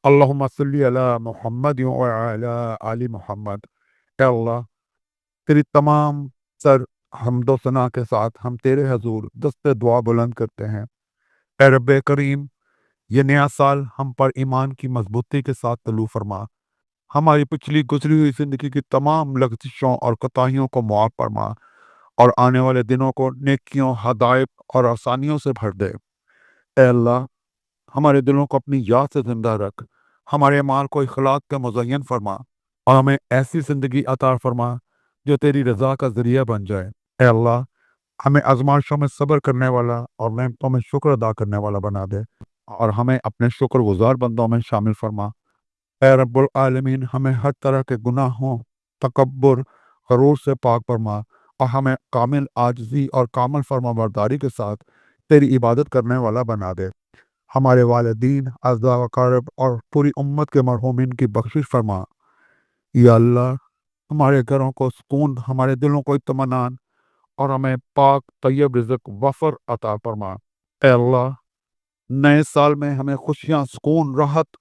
اللہم صلی علی محمد وعلی آل محمد۔ اے اللہ، تیری تمام سر حمد و ثنا کے ساتھ ہم تیرے حضور دست دعا بلند کرتے ہیں۔ اے رب کریم، یہ نیا سال ہم پر ایمان کی مضبوطی کے ساتھ طلوع فرما، ہماری پچھلی گزری ہوئی زندگی کی تمام لغزشوں اور کوتاہیوں کو معاف فرما، اور آنے والے دنوں کو نیکیوں، ہدایت اور آسانیوں سے بھر دے۔ اے اللہ، ہمارے دلوں کو اپنی یاد سے زندہ رکھ، ہمارے اعمال کو اخلاق کے مزین فرما، اور ہمیں ایسی زندگی عطا فرما جو تیری رضا کا ذریعہ بن جائے۔ اے اللہ، ہمیں آزمائشوں میں صبر کرنے والا اور نعمتوں میں شکر ادا کرنے والا بنا دے، اور ہمیں اپنے شکر گزار بندوں میں شامل فرما۔ اے رب العالمین، ہمیں ہر طرح کے گناہوں، تکبر، غرور سے پاک فرما، اور ہمیں کامل عاجزی اور کامل فرما برداری کے ساتھ تیری عبادت کرنے والا بنا دے۔ ہمارے والدین، اعزاء و اقارب اور پوری امت کے مرحومین کی بخشش فرما۔ یا اللہ، ہمارے گھروں کو سکون، ہمارے دلوں کو اطمینان، اور ہمیں پاک طیب رزق وفر عطا فرما۔ اے اللہ، نئے سال میں ہمیں خوشیاں، سکون، راحت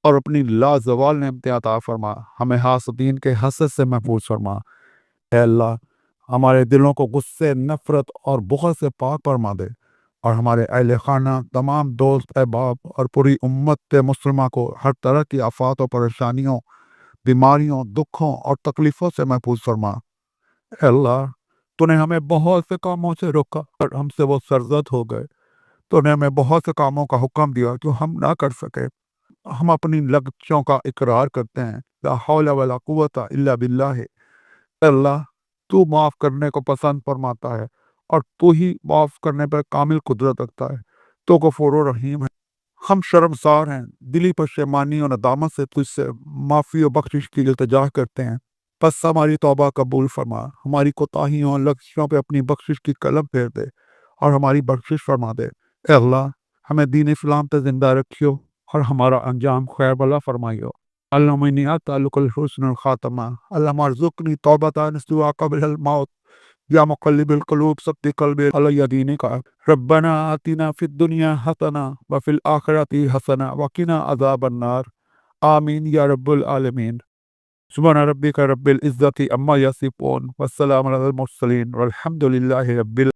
اور اپنی لازوال نعمتیں عطا فرما، ہمیں حاسدین کے حسد سے محفوظ فرما۔ اے اللہ، ہمارے دلوں کو غصے، نفرت اور بغض سے پاک فرما دے، اور ہمارے اہل خانہ، تمام دوست احباب اور پوری امت مسلمہ کو ہر طرح کی آفات و پریشانیوں، بیماریوں، دکھوں اور تکلیفوں سے محفوظ فرما۔ اے اللہ، تو نے ہمیں بہت سے کاموں سے روکا اور ہم سے وہ سرزد ہو گئے۔ تو نے ہمیں بہت سے کاموں کا حکم دیا جو ہم نہ کر سکے۔ ہم اپنی لغزشوں کا اقرار کرتے ہیں۔ لا حول ولا قوت الا باللہ۔ اے اللہ، تو معاف کرنے کو پسند فرماتا ہے، اور تو ہی معاف کرنے پر کامل قدرت رکھتا ہے۔ تو غفور و رحیم ہے۔ ہم شرمسار ہیں، دلی پشیمانی اور ندامت سے تجھ سے معافی و بخشش کی التجا کرتے ہیں۔ پس ہماری توبہ قبول فرما، ہماری کوتاہیوں اور لغزشوں پہ اپنی بخشش کی قلم پھیر دے، اور ہماری بخشش فرما دے۔ اے اللہ، ہمیں دین اسلام پہ زندہ رکھیو، اور ہمارا انجام خیر بلا فرمائیو۔ اللہم انی اسألک الحسن الخاتمہ، اللہم ارزقنی توبۃ نصوحا قبل الموت، یا مقلب القلوب ثبت قلبی علی دینک۔ ربنا آتنا فی الدنیا حسنہ وفی الآخرۃ حسنہ وقنا عذاب النار۔ آمین یا رب العالمین۔ سبحان ربک رب العزۃ عما یصفون، والسلام علی المرسلین، والحمد للہ رب